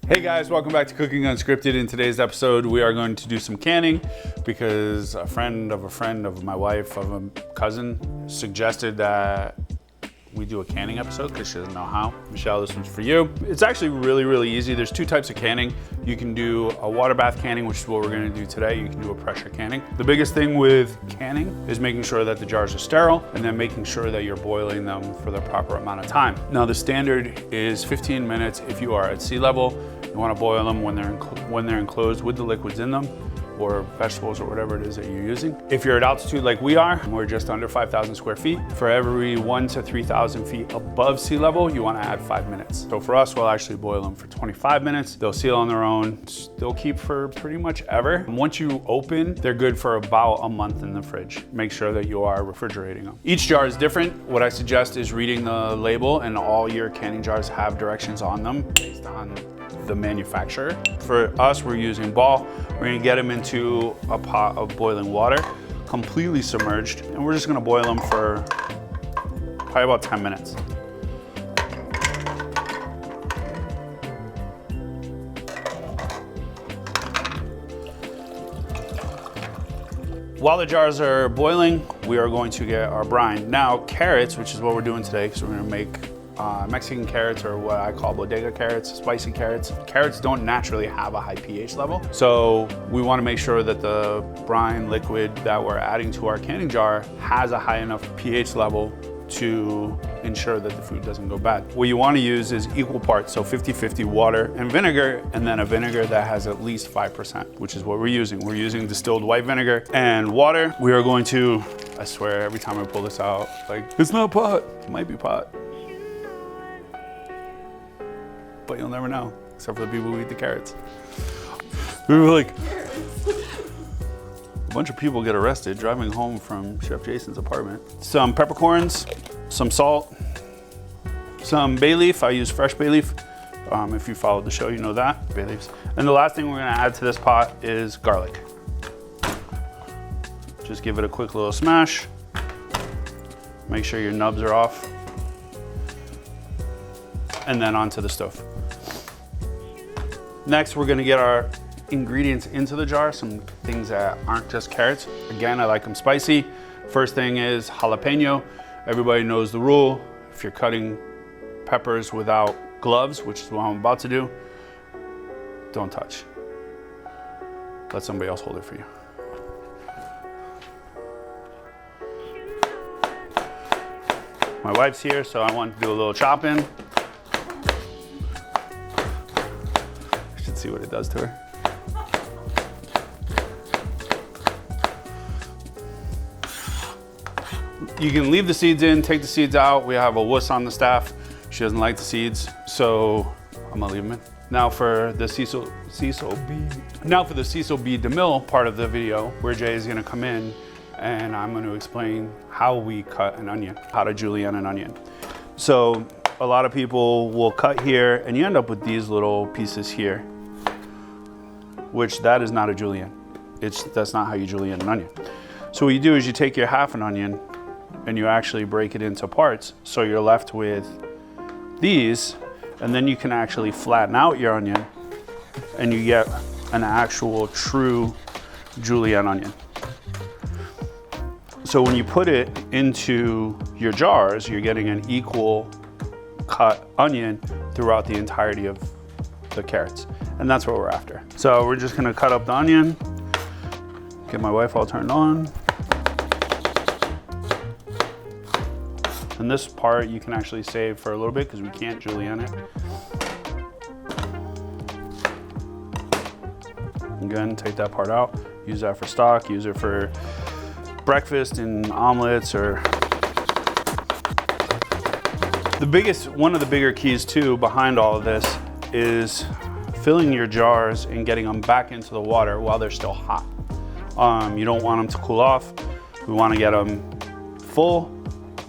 Hey guys, welcome back to Cooking Unscripted. In today's episode, we are going to do some canning because a friend of my wife, of a cousin, suggested that we do a canning episode because she doesn't know how. Michelle, this one's for you. It's actually really easy. There's two types of canning. You can do a water bath canning, which is what we're gonna do today. You can do a pressure canning. The biggest thing with canning is making sure that the jars are sterile and then making sure that you're boiling them for the proper amount of time. Now the standard is 15 minutes if you are at sea level. You wanna boil them when they're enclosed with the liquids in them, or vegetables or whatever it is that you're using. If you're at altitude like we are, we're just under 5,000 square feet. For every 1,000 to 3,000 feet above sea level, you wanna add 5 minutes. So for us, we'll actually boil them for 25 minutes. They'll seal on their own. They'll keep for pretty much ever. And once you open, they're good for about a month in the fridge. Make sure that you are refrigerating them. Each jar is different. What I suggest is reading the label, and all your canning jars have directions on them based on the manufacturer. For us, we're using ball. We're gonna get them into a pot of boiling water, completely submerged, and we're just gonna boil them for probably about 10 minutes. While the jars are boiling, we are going to get our brine. Now, carrots, which is what we're doing today, because we're gonna make Mexican carrots, or what I call bodega carrots, spicy carrots. Carrots don't naturally have a high pH level. So we want to make sure that the brine liquid that we're adding to our canning jar has a high enough pH level to ensure that the food doesn't go bad. What you want to use is equal parts, so 50-50 water and vinegar, and then a vinegar that has at least 5%, which is what we're using. We're using distilled white vinegar and water. We are going to, I swear, every time I pull this out, like, it's not pot, it might be pot. But you'll never know, except for the people who eat the carrots. We were like, a bunch of people get arrested driving home from Chef Jason's apartment. Some peppercorns, some salt, some bay leaf. I use fresh bay leaf. If you followed the show, you know that, bay leaves. And the last thing we're gonna add to this pot is garlic. Just give it a quick little smash. Make sure your nubs are off. And then onto the stove. Next, we're gonna get our ingredients into the jar, some things that aren't just carrots. Again, I like them spicy. First thing is jalapeno. Everybody knows the rule. If you're cutting peppers without gloves, which is what I'm about to do, don't touch. Let somebody else hold it for you. My wife's here, so I want to do a little chopping. See what it does to her. You can leave the seeds in, take the seeds out. We have a wuss on the staff. She doesn't like the seeds, so I'm gonna leave them in. Now for the Cecil B. DeMille part of the video, where Jay is gonna come in and I'm gonna explain how we cut an onion, how to julienne an onion. So a lot of people will cut here and you end up with these little pieces here, which that is not a julienne. That's not how you julienne an onion. So what you do is you take your half an onion and you actually break it into parts. So you're left with these, and then you can actually flatten out your onion and you get an actual true julienne onion. So when you put it into your jars, you're getting an equal cut onion throughout the entirety of the carrots. And that's what we're after. So we're just gonna cut up the onion, get my wife all turned on. And this part you can actually save for a little bit because we can't julienne it. Again, take that part out, use that for stock, use it for breakfast and omelets, or one of the bigger keys too behind all of this is filling your jars and getting them back into the water while they're still hot. You don't want them to cool off. We want to get them full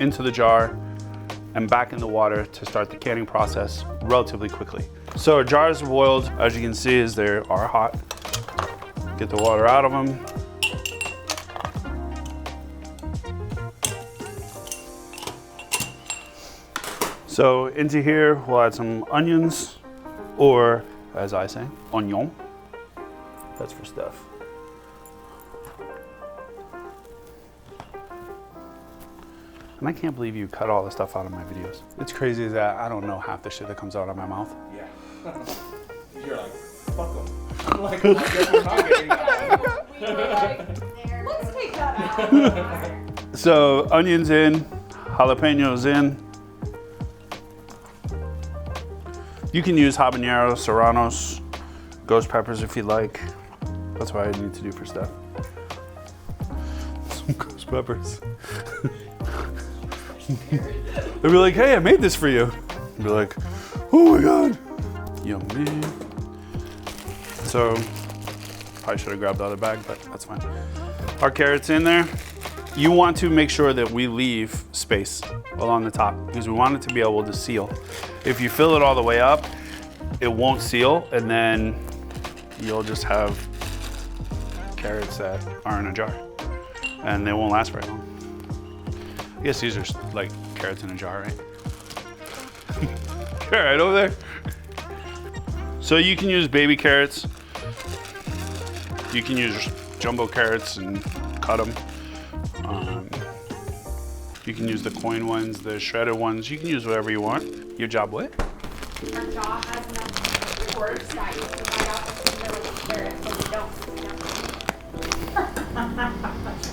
into the jar and back in the water to start the canning process relatively quickly. So our jars are boiled, as you can see, as they are hot. Get the water out of them. So into here, we'll add some onions, or as I say. Onion. That's for Steph. And I can't believe you cut all the stuff out of my videos. It's crazy that I don't know half the shit that comes out of my mouth. Yeah. You're like, fuck them. I'm like, I guess we're not getting that. We were like, let's take that out. So onions in, jalapeños in. You can use habaneros, serranos, ghost peppers if you like. That's what I need to do for Steph. Some ghost peppers. They'd be like, hey, I made this for you. I'd be like, oh my God, yummy. So, probably should have grabbed the other bag, but that's fine. Our carrots in there. You want to make sure that we leave space along the top because we want it to be able to seal. If you fill it all the way up, it won't seal, and then you'll just have carrots that are in a jar, and they won't last very long. I guess these are like carrots in a jar, right? Carrot over there. So you can use baby carrots. You can use jumbo carrots and cut them. You can use the coin ones, the shredded ones. You can use whatever you want. Your job what? Our jaw has enough cords that you can bite off the carrots so you don't.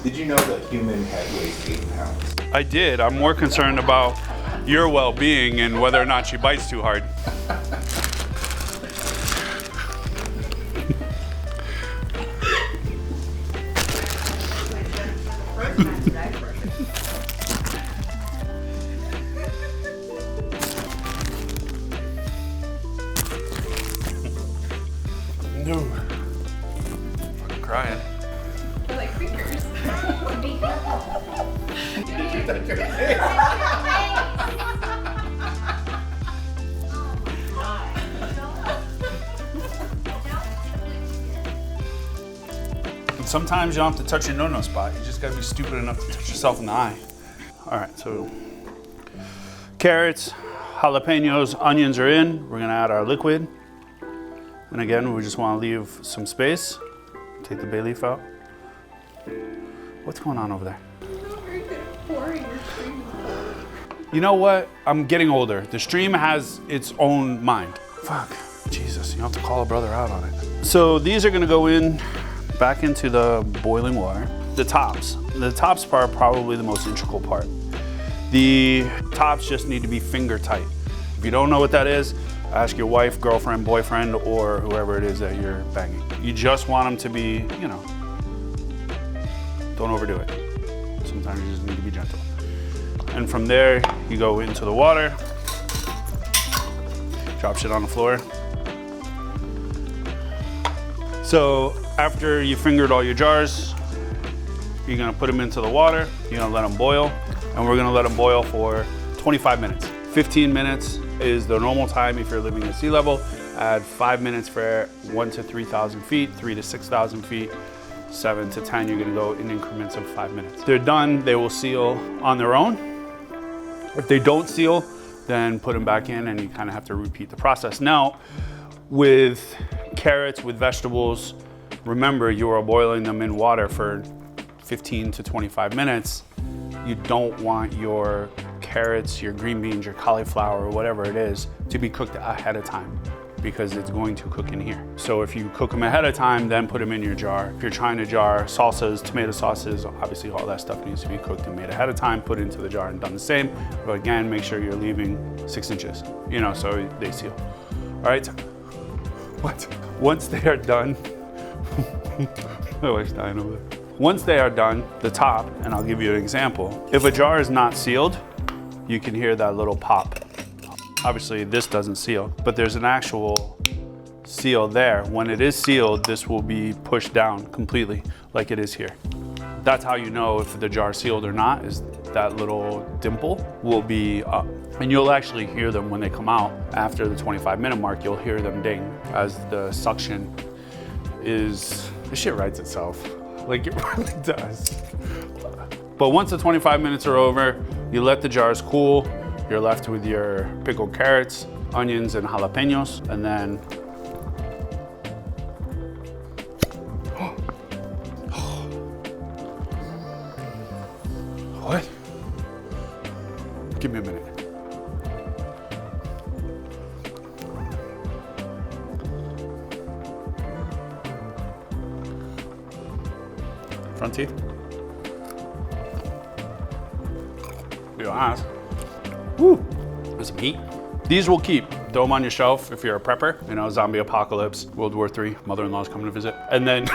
Did you know that human head weighs 8 pounds? I did. I'm more concerned about your well-being and whether or not she bites too hard. No. I'm crying. They're like creepers. Be careful. And sometimes you don't have to touch your no-no spot. You just gotta be stupid enough to touch yourself in the eye. All right, so carrots, jalapenos, onions are in. We're gonna add our liquid. And again, we just wanna leave some space. Take the bay leaf out. What's going on over there? You know what? I'm getting older. The stream has its own mind. Fuck, Jesus, you have to call a brother out on it. So these are gonna go in back into the boiling water. The tops part are probably the most integral part. The tops just need to be finger tight. If you don't know what that is, ask your wife, girlfriend, boyfriend, or whoever it is that you're banging. You just want them to be, you know, don't overdo it. Sometimes you just need to be gentle. And from there, you go into the water, drop shit on the floor. So after you fingered all your jars, you're gonna put them into the water, you're gonna let them boil, and we're gonna let them boil for 25 minutes. 15 minutes is the normal time if you're living at sea level. Add 5 minutes for 1,000 to 3,000 feet, 3,000 to 6,000 feet, 7 to 10, you're gonna go in increments of 5 minutes. They're done, they will seal on their own. If they don't seal, then put them back in and you kind of have to repeat the process. Now, with carrots, with vegetables, remember you are boiling them in water for 15 to 25 minutes. You don't want your carrots, your green beans, your cauliflower, or whatever it is, to be cooked ahead of time because it's going to cook in here. So if you cook them ahead of time, then put them in your jar. If you're trying to jar salsas, tomato sauces, obviously all that stuff needs to be cooked and made ahead of time, put into the jar and done the same. But again, make sure you're leaving 6 inches, you know, so they seal. All right, what? Once they are done, my wife's dying over there. Once they are done, the top, and I'll give you an example. If a jar is not sealed, you can hear that little pop. Obviously this doesn't seal, but there's an actual seal there. When it is sealed, this will be pushed down completely like it is here. That's how you know if the jar is sealed or not, is that little dimple will be up. And you'll actually hear them when they come out. After the 25-minute mark, you'll hear them ding as the suction is, this shit writes itself. Like it really does. But once the 25 minutes are over, you let the jars cool. You're left with your pickled carrots, onions, and jalapenos, and then Front teeth. Be honest. Woo! There's some heat. These will keep. Throw them on your shelf if you're a prepper. You know, zombie apocalypse, World War III, mother-in-law's coming to visit. And then,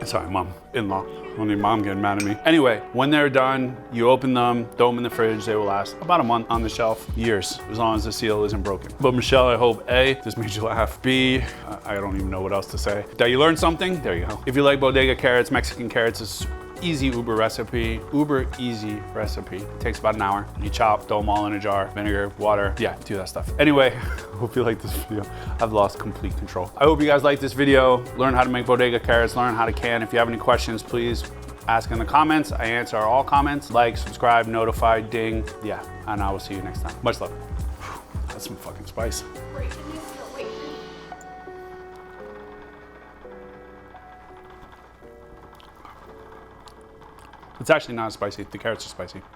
sorry, mom-in-law. Only mom getting mad at me. Anyway, when they're done, you open them, throw them in the fridge. They will last about a month on the shelf, years, as long as the seal isn't broken. But Michelle, I hope A, this made you laugh. B, I don't even know what else to say. That you learned something? There you go. If you like bodega carrots, Mexican carrots, it's easy uber recipe. Uber easy recipe. It takes about an hour. You chop, throw them all in a jar, vinegar, water. Yeah, do that stuff. Anyway, hope you like this video. I've lost complete control. I hope you guys like this video. Learn how to make bodega carrots, learn how to can. If you have any questions, please ask in the comments. I answer all comments. Like, subscribe, notify, ding. Yeah, and I will see you next time. Much love. That's some fucking spice. Wait, can you still wait? It's actually not spicy. The carrots are spicy.